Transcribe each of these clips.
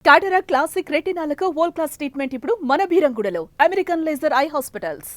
కాటరా classic రెటినాలకు world class treatment ఇప్పుడు మన భీరంగూడలో American laser eye hospitals.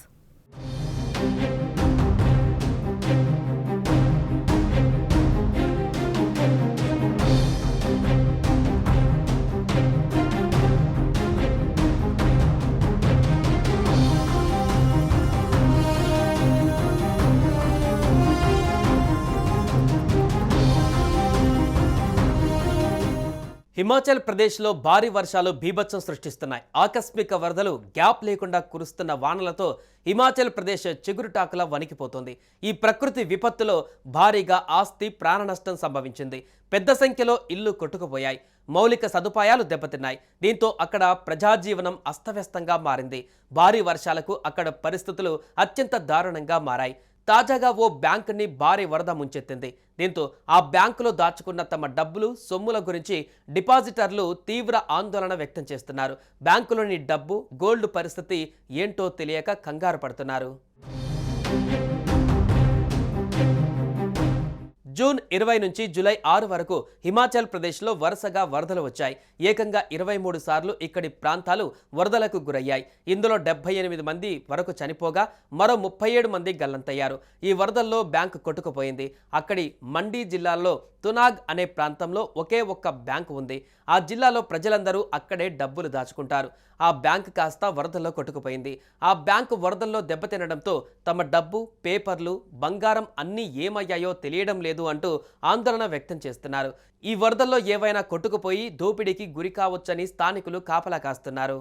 Himachal ప్రదేశ్లో భారీ వర్షాలు బీభత్సం సృష్టిస్తున్నాయి. ఆకస్మిక వరదలు, గ్యాప్ లేకుండా కురుస్తున్న వానలతో హిమాచల్ ప్రదేశ్ చిగురుటాకులా వణికిపోతుంది. ఈ ప్రకృతి విపత్తులో భారీగా ఆస్తి, ప్రాణ నష్టం సంభవించింది. పెద్ద సంఖ్యలో ఇళ్లు కొట్టుకుపోయాయి, మౌలిక సదుపాయాలు దెబ్బతిన్నాయి. దీంతో అక్కడ ప్రజాజీవనం అస్తవ్యస్తంగా మారింది. భారీ వర్షాలకు అక్కడ పరిస్థితులు అత్యంత దారుణంగా మారాయి. తాజాగా ఓ బ్యాంకుని భారీ వరద ముంచెత్తింది. దీంతో ఆ బ్యాంకులో దాచుకున్న తమ డబ్బులు, సొమ్ముల గురించి డిపాజిటర్లు తీవ్ర ఆందోళన వ్యక్తం చేస్తున్నారు. బ్యాంకులోని డబ్బు, గోల్డ్ పరిస్థితి ఏంటో తెలియక కంగారు పడుతున్నారు. జూన్ 20 నుంచి జూలై 6 వరకు హిమాచల్ ప్రదేశ్లో వరుసగా వరదలు వచ్చాయి. ఏకంగా 23 సార్లు ఇక్కడి ప్రాంతాలు వరదలకు గురయ్యాయి. ఇందులో 78 మంది వరకు చనిపోగా మరో 37 మంది గల్లంతయ్యారు. ఈ వరదల్లో బ్యాంకు కొట్టుకుపోయింది. అక్కడి మండి జిల్లాలో తునాగ్ అనే ప్రాంతంలో ఒకే ఒక్క బ్యాంకు ఉంది. ఆ జిల్లాలో ప్రజలందరూ అక్కడే డబ్బులు దాచుకుంటారు. ఆ బ్యాంకు కాస్త వరదల్లో కొట్టుకుపోయింది. ఆ బ్యాంకు వరదల్లో దెబ్బతినడంతో తమ డబ్బు, పేపర్లు, బంగారం అన్నీ ఏమయ్యాయో తెలియడం లేదు అంటూ ఆందోళన వ్యక్తం చేస్తున్నారు. ఈ వరదల్లో ఏవైనా కొట్టుకుపోయి దోపిడీకి గురి కావచ్చని స్థానికులు కాపలా కాస్తున్నారు.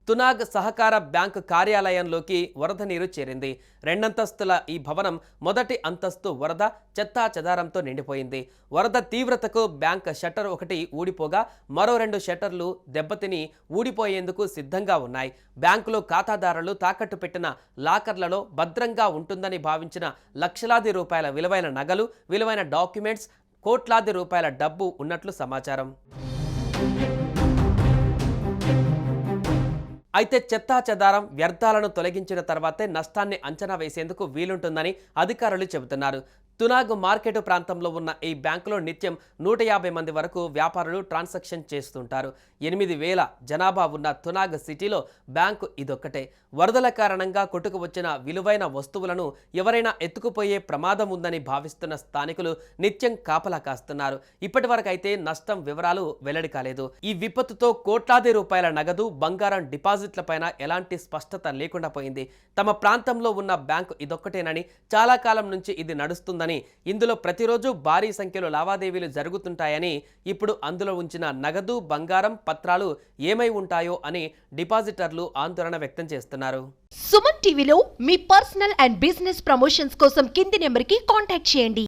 తునాగ్ సహకార బ్యాంకు కార్యాలయంలోకి వరద నీరు చేరింది. 2 అంతస్తుల ఈ భవనం మొదటి అంతస్తు వరద చెత్తా చెదారంతో నిండిపోయింది. వరద తీవ్రతకు బ్యాంక్ షట్టర్ ఒకటి ఊడిపోగా మరో 2 షట్టర్లు దెబ్బతిని ఊడిపోయేందుకు సిద్ధంగా ఉన్నాయి. బ్యాంకులో ఖాతాదారులు తాకట్టు పెట్టిన లాకర్లలో భద్రంగా ఉంటుందని భావించిన లక్షలాది రూపాయల విలువైన నగలు, విలువైన డాక్యుమెంట్స్, కోట్లాది రూపాయల డబ్బు ఉన్నట్లు సమాచారం. అయితే చెత్తా చెదారం, వ్యర్థాలను తొలగించిన తర్వాతే నష్టాన్ని అంచనా వేసేందుకు వీలుంటుందని అధికారులు చెబుతున్నారు. తునాగ్ మార్కెట్ ప్రాంతంలో ఉన్న ఈ బ్యాంకులో నిత్యం 150 మంది వరకు వ్యాపారులు ట్రాన్సాక్షన్ చేస్తుంటారు. 8,000 జనాభా ఉన్న తునాగ్ సిటీలో బ్యాంకు ఇదొక్కటే. వరదల కారణంగా కొట్టుకు వచ్చిన విలువైన వస్తువులను ఎవరైనా ఎత్తుకుపోయే ప్రమాదం ఉందని భావిస్తున్న స్థానికులు నిత్యం కాపలా కాస్తున్నారు. ఇప్పటి వరకు అయితే నష్టం వివరాలు వెల్లడి కాలేదు. ఈ విపత్తుతో కోట్లాది రూపాయల నగదు, బంగారం డిపాజిట్లపైన ఎలాంటి స్పష్టత లేకుండా పోయింది. తమ ప్రాంతంలో ఉన్న బ్యాంకు ఇదొక్కటేనని, చాలా కాలం నుంచి ఇది నడుస్తుందని, ఇందులో ప్రతిరోజు భారీ సంఖ్యలో లావాదేవీలు జరుగుతుంటాయని, ఇప్పుడు అందులో ఉంచిన నగదు, బంగారం, పత్రాలు ఏమై ఉంటాయో అని డిపాజిటర్లు ఆందోళన వ్యక్తం చేస్తున్నారు. సుమన్ టీవీలో మీ పర్సనల్ అండ్ బిజినెస్ ప్రమోషన్స్ కోసం కింది నెంబర్కి కాంటాక్ట్ చేయండి.